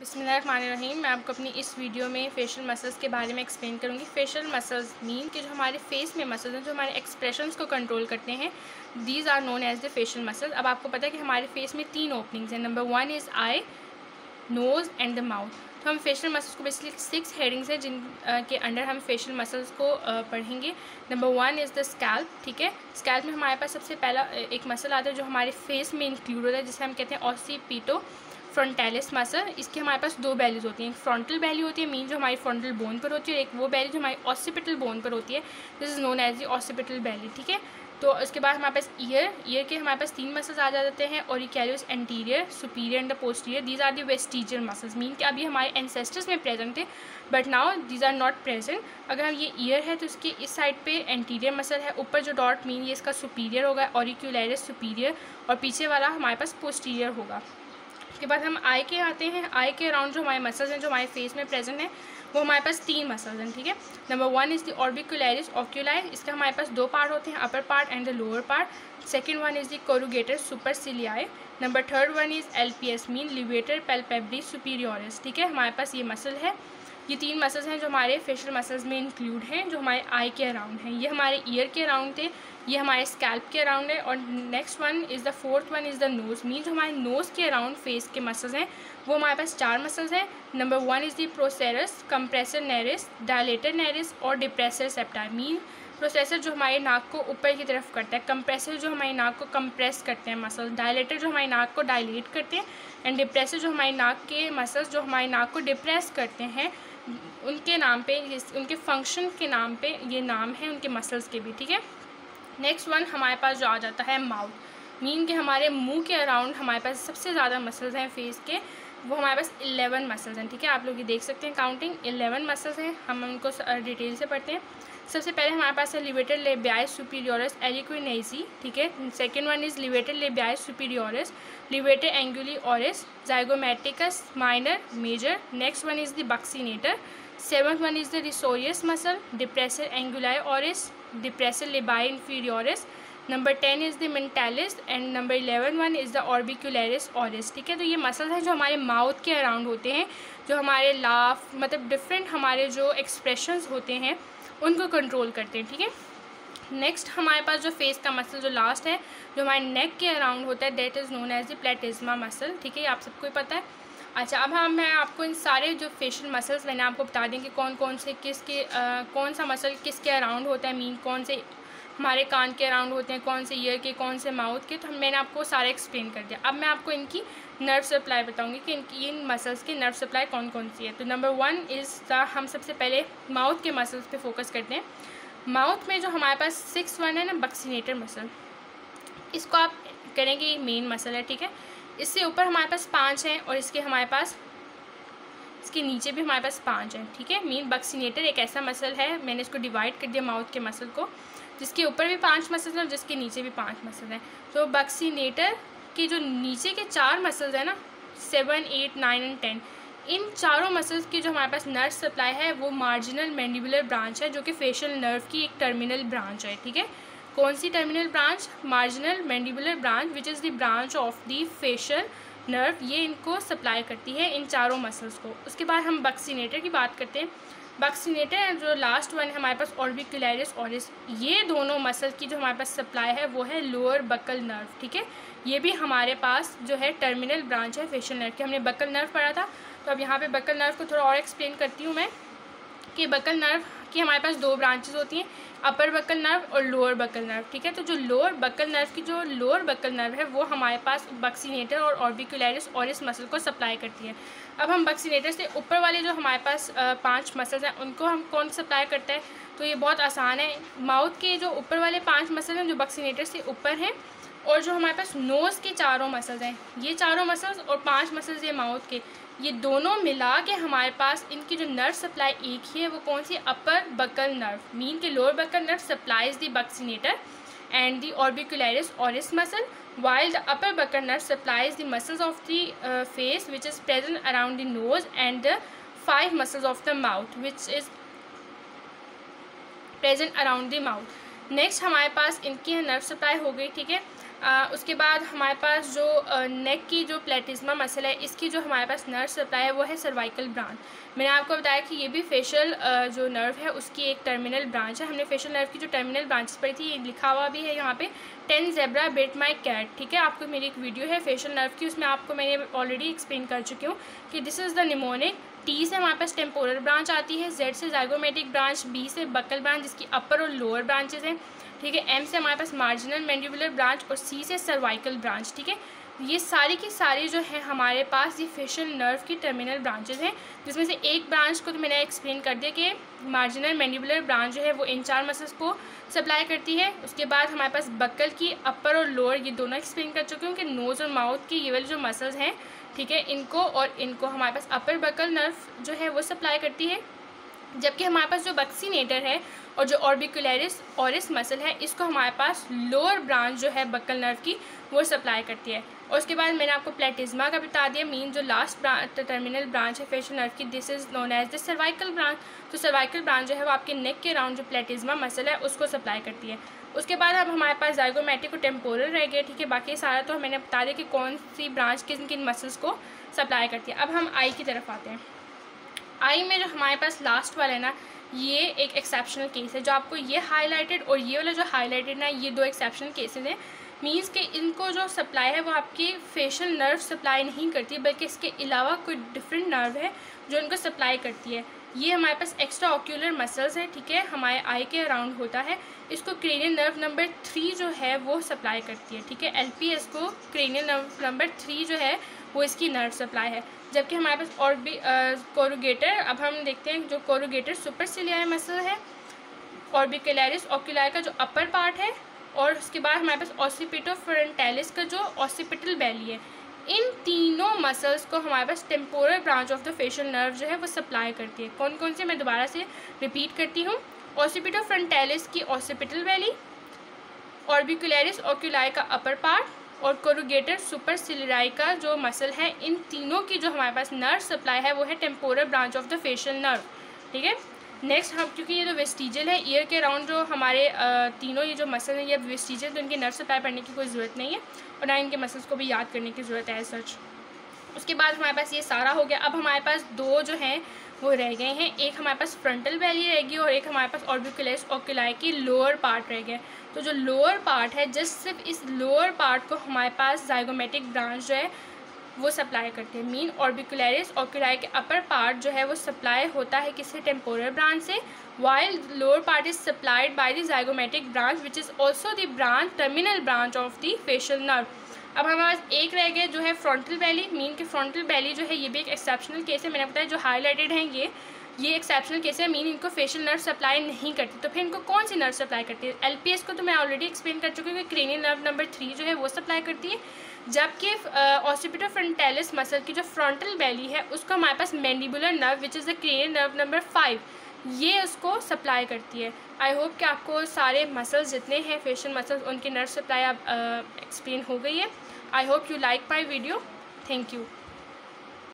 बिस्मिल्लाहिर्रहमानिर्रहीम। मैं आपको अपनी इस वीडियो में फेशियल मसल्स के बारे में एक्सप्लेन करूँगी। फेशियल मसल्स मीन कि जो हमारे फेस में मसल्स हैं, जो हमारे एक्सप्रेशंस को कंट्रोल करते हैं, these are known as the facial muscles. अब आपको पता है कि हमारे फेस में 3 ओपनिंग्स हैं। Number 1 is eye, nose and the mouth. तो हम फेशियल मसल्स को बेसिकली 6 हेडिंग्स हैं जिन के अंडर हम फेशियल मसल्स को पढ़ेंगे। Number 1 is the scalp. ठीक है, स्कैल्प में हमारे पास सबसे पहला एक मसल आता है जो हमारे फेस में इंक्लूड होता है, जिसे हम कहते हैं ऑसिपिटो फ्रंटालिस मसल। इसके हमारे पास 2 बैलीज होती हैं। एक फ्रंटल बैली होती है मीन जो हमारी फ्रंटल बोन पर होती है, और एक वो बैली जो हमारी ऑसिपिटल बोन पर होती है, this is known as the occipital belly. ठीक है, तो उसके बाद हमारे पास ईयर के हमारे पास 3 मसल्स आ जाते हैं, auricularis anterior, superior and the posterior. These are the vestigial muscles mean कि अभी हमारे एंसेस्टर्स में प्रेजेंट थे, but now these are not present. अगर हम ये ईयर है तो इसके इस साइड पे एंटीरियर मसल है, ऊपर जो डॉट मीन ये इसका सुपीरियर होगा, ऑरिक्यूलरिस सुपीरियर, और पीछे वाला हमारे पास पोस्टीरियर होगा। उसके बाद हम आई के आते हैं। आई के अराउंड जो हमारे मसल्स हैं जो हमारे फेस में प्रेजेंट हैं, वो हमारे पास 3 मसल्स हैं। ठीक है, number 1 is the orbicularis oculi. इसका हमारे पास 2 पार्ट होते हैं, upper part and the lower part. Second one is the corrugator supercilii. Number third one is LPS mean levator palpebrae superioris. ठीक है, हमारे पास ये मसल है। ये 3 मसल्स हैं जो हमारे फेशियल मसल्स में इंक्लूड हैं, जो हमारे आई के अराउंड हैं। ये हमारे ईयर के अराउंड थे, ये हमारे स्कैल्प के अराउंड है। और next one is the fourth one is the nose mean जो हमारे नोज़ के अराउंड फेस के मसल्स हैं, वो हमारे पास 4 मसल्स हैं। Number 1 is the procerus, compressor naris, dilator naris और डिप्रेसर सेप्टाई मीन प्रोसेसर जो हमारे नाक को ऊपर की तरफ करता है, कंप्रेसर जो हमारी नाक को कंप्रेस करते हैं मसल, डायलेटर जो हमारी नाक को डायलेट करते हैं, एंड डिप्रेसर जो हमारी नाक के मसल्स जो हमारी नाक को डिप्रेस करते हैं, उनके नाम पे, उनके फंक्शन के नाम पे ये नाम है उनके मसल्स के भी। ठीक है, नेक्स्ट वन हमारे पास जो आ जाता है माउथ मीन कि हमारे मुंह के अराउंड हमारे पास सबसे ज़्यादा मसल्स हैं फेस के, वो हमारे पास 11 मसल्स हैं। ठीक है, आप लोग ये देख सकते हैं काउंटिंग 11 मसल्स हैं। हम उनको डिटेल से पढ़ते हैं। सबसे पहले हमारे पास है लिवेटर लेबियाई सुपीरियोरस एलिक्विनेसी। ठीक है, second one is levator labii superioris, levator anguli oris, zygomaticus minor major. Next one is the buccinator. Seventh one is the risorius muscle, depressor anguli oris, depressor labii inferioris. Number 10 is the mentalis and number 11 one is the orbicularis oris. ठीक है, तो ये muscles हैं जो हमारे mouth के around होते हैं, जो हमारे लाफ मतलब डिफरेंट हमारे जो एक्सप्रेशंस होते हैं उनको कंट्रोल करते हैं। ठीक है, नेक्स्ट हमारे पास जो फेस का मसल जो लास्ट है, जो हमारे नेक के अराउंड होता है, that is known as the platysma muscle. ठीक है, आप सबको ही पता है। अच्छा, अब मैं आपको इन सारे जो फेशियल मसल्स मैंने आपको बता दें कि कौन कौन से किसके कौन सा मसल किसके अराउंड होता है मीन कौन से हमारे कान के अराउंड होते हैं, कौन से ईयर के, कौन से माउथ के, तो मैंने आपको सारा एक्सप्लेन कर दिया। अब मैं आपको इनकी नर्व सप्लाई बताऊंगी कि इन मसल्स की नर्व सप्लाई कौन कौन सी है। तो नंबर 1 इज़ हम सबसे पहले माउथ के मसल्स पे फोकस करते हैं। माउथ में जो हमारे पास 6 वन है ना, बक्सीनेटर मसल, इसको आप करेंगे ये मेन मसल है। ठीक है, इससे ऊपर हमारे पास 5 हैं और इसके हमारे पास इसके नीचे भी हमारे पास 5 हैं। ठीक है, मीन बक्सीनेटर एक ऐसा मसल है, मैंने इसको डिवाइड कर दिया माउथ के मसल को, जिसके ऊपर भी 5 मसल्स हैं और जिसके नीचे भी 5 मसल्स हैं। तो बक्सीनेटर के जो नीचे के 4 मसल्स हैं ना, 7, 8, 9 एंड 10, इन चारों मसल्स की जो हमारे पास नर्व सप्लाई है वो मार्जिनल मैंडिबुलर ब्रांच है, जो कि फेशियल नर्व की एक टर्मिनल ब्रांच है। ठीक है, कौन सी terminal branch? Marginal mandibular branch, which is the branch of the facial nerve, ये इनको सप्लाई करती है इन चारों मसल्स को। उसके बाद हम बक्सीनेटर की बात करते हैं। बक्सीनेटर जो लास्ट वन है हमारे पास ऑर्बिकुलरिस ऑरिस, ये दोनों मसल की जो हमारे पास सप्लाई है वो है लोअर बकल नर्व। ठीक है, ये भी हमारे पास जो है टर्मिनल ब्रांच है फेशियल नर्व की। हमने बकल नर्व पढ़ा था, तो अब यहाँ पे बकल नर्व को थोड़ा और एक्सप्लेन करती हूँ मैं कि बकल नर्व की हमारे पास 2 ब्रांचेस होती हैं, अपर बकल नर्व और लोअर बकल नर्व। ठीक है, तो जो लोअर बकल नर्व की जो लोअर बकल नर्व है वो हमारे पास बक्सीनेटर और ऑर्बिकुलरिस ऑरिस मसल को सप्लाई करती है। अब हम बक्सीनेटर से ऊपर वाले जो हमारे पास 5 मसल्स हैं उनको हम कौन सप्लाई करता है, तो ये बहुत आसान है। माउथ के जो ऊपर वाले 5 मसल हैं जो बक्सीनेटर से ऊपर हैं, और जो हमारे पास नोज़ के चारों मसल्स हैं, ये चारों मसल्स और 5 मसल्स ये माउथ के, ये दोनों मिला के हमारे पास इनकी जो नर्व सप्लाई एक ही है, वो कौन सी? अपर बकल नर्व मीन के lower buccal nerve supplies the buccinator and the orbicularis oris muscle, while the upper buccal nerve supplies the muscles of the face which is present around the nose and the 5 muscles of the mouth which is present around the mouth. Next हमारे पास इनकी nerve supply हो गई। ठीक है, उसके बाद हमारे पास जो नेक की जो प्लेटिज्मा मसल है, इसकी जो हमारे पास नर्व सप्लाई है वो है सर्वाइकल ब्रांच। मैंने आपको बताया कि ये भी फेशियल जो नर्व है उसकी एक टर्मिनल ब्रांच है। हमने फेशियल नर्व की जो टर्मिनल ब्रांचेस पढ़ी थी, ये लिखा हुआ भी है यहाँ पे 10 ज़ेब्रा बिट माई कैट। ठीक है, आपको मेरी एक वीडियो है फेशियल नर्व की, उसमें आपको मैंने ऑलरेडी एक्सप्लेन कर चुकी हूँ कि this is the mnemonic. T से हमारे पास टेम्पोरल ब्रांच आती है, जेड से जाइगोमेटिक ब्रांच, बी से बकल ब्रांच जिसकी अपर और लोअर ब्रांचेज हैं। ठीक है, एम से हमारे पास मार्जिनल मैंडिबुलर ब्रांच और सी से सर्वाइकल ब्रांच। ठीक है, ये सारी की सारी जो है हमारे पास ये फेशियल नर्व की टर्मिनल ब्रांचेज हैं, जिसमें से एक ब्रांच को तो मैंने एक्सप्लेन कर दिया कि मार्जिनल मैंडिबुलर ब्रांच जो है वो इन 4 मसल्स को सप्लाई करती है। उसके बाद हमारे पास बक्कल की अपर और लोअर ये दोनों एक्सप्लेन कर चुकी हूँ कि नोज़ और माउथ की ये वाली जो मसल्स हैं, ठीक है, इनको और इनको हमारे पास अपर बक्कल नर्व जो है वो सप्लाई करती है। जबकि हमारे पास जो बक्सीनेटर है और जो ऑर्बिकुलरिस ऑरिस मसल है, इसको हमारे पास लोअर ब्रांच जो है बक्कल नर्व की वो सप्लाई करती है। और उसके बाद मैंने आपको प्लेटिज्मा का बता दिया, मीन जो लास्ट टर्मिनल ब्रांच है फेशियल नर्व की, this is known as the cervical branch. तो सर्वाइकल ब्रांच जो है वो आपके नेक के अराउंड जो प्लेटिज्मा मसल है उसको सप्लाई करती है। उसके बाद अब हमारे पास जाइगोमेटिक और टेम्पोरल रह गया। ठीक है, बाकी सारा तो मैंने बता दिया कि कौन सी ब्रांच किन किन मसल्स को सप्लाई करती है। अब हम आई की तरफ आते हैं। आई में जो हमारे पास लास्ट वाला है ना, ये एक एक्सेप्शनल केस है। जो आपको ये हाईलाइटेड और ये वाला जो हाईलाइटेड ना, ये 2 एक्सेप्शनल केसेस हैं। मीन्स कि इनको जो सप्लाई है वो आपकी फेशियल नर्व सप्लाई नहीं करती, बल्कि इसके अलावा कोई डिफरेंट नर्व है जो इनको सप्लाई करती है। ये हमारे पास एक्स्ट्रा ऑक्यूलर मसल्स है। ठीक है, हमारे आई के अराउंड होता है। इसको क्रेनियल नर्व नंबर 3 जो है वो सप्लाई करती है। ठीक है, एलपीएस को क्रेनियल नर्व नंबर 3 जो है वो इसकी नर्व सप्लाई है। जबकि हमारे पास और भी कोरुगेटर, अब हम देखते हैं जो कोरुगेटर सुपरसिलियारी मसल है, ऑर्बिकुलरिस ऑक्यूलाई का जो अपर पार्ट है, और उसके बाद हमारे पास ऑसिपिटो फ्रंटालिस का जो ऑसिपिटल बैली है। इन तीनों मसल्स को हमारे पास temporal branch of the facial nerve जो है वो सप्लाई करती है। कौन कौन से, मैं दोबारा से रिपीट करती हूँ। ऑसिपिटो फ्रंटालिस की ऑसिपिटल बैली, ऑर्बिकुलरिस ऑक्यूलाई का अपर पार्ट और कोरुगेटर सुपरसिलियारी का जो मसल है, इन तीनों की जो हमारे पास नर्व सप्लाई है वो है temporal branch of the facial nerve. ठीक है, नेक्स्ट हम, क्योंकि ये जो वेस्टिजल है ईयर के अराउंड जो हमारे तीनों ये जो मसल है ये वेस्टिजल, तो इनकी नर्व सप्लाई पढ़ने की कोई ज़रूरत नहीं है और ना इनके मसल्स को भी याद करने की ज़रूरत है सच। उसके बाद हमारे पास ये सारा हो गया। अब हमारे पास 2 जो हैं वो रह गए हैं, एक हमारे पास फ्रंटल वैली रहेगी और एक हमारे पास ऑर्बिकुलरिस ऑक्यूलाई की लोअर पार्ट रह गया। तो जो लोअर पार्ट है, जस्ट सिर्फ इस लोअर पार्ट को हमारे पास जाइगोमेटिक ब्रांच जो है वो सप्लाई करते हैं। मीन ऑर्बिकुलरिस ऑक्यूलाई के अपर पार्ट जो है वो सप्लाई होता है किससे, टेम्पोरल ब्रांच से, while lower part is supplied by the zygomatic branch which is also the branch terminal branch of the facial nerve. अब हमारे पास एक रह गया जो है फ्रंटल वैली। मीन के फ्रंटल वैली जो है ये भी एक एक्सेप्शनल केस है। मैंने बताया जो हाईलाइटेड हैं ये एक्सेप्शनल केस है। मीन इनको फेशियल नर्व सप्लाई नहीं करती, तो फिर इनको कौन सी नर्व सप्लाई करती है? एलपीएस को तो मैं ऑलरेडी एक्सप्लेन कर चुकी हूँ कि क्रेनियल नर्व नंबर 3 जो है वो सप्लाई करती है। जबकि ऑसिपिटो फ्रंटालिस मसल की जो फ्रंटल वैली है उसको हमारे पास mandibular nerve which is the cranial nerve number 5 ये उसको सप्लाई करती है। आई होप कि आपको सारे मसल्स जितने हैं फेशियल मसल्स उनकी नर्व सप्लाई अब एक्सप्लेन हो गई है। I hope you like my video. Thank you.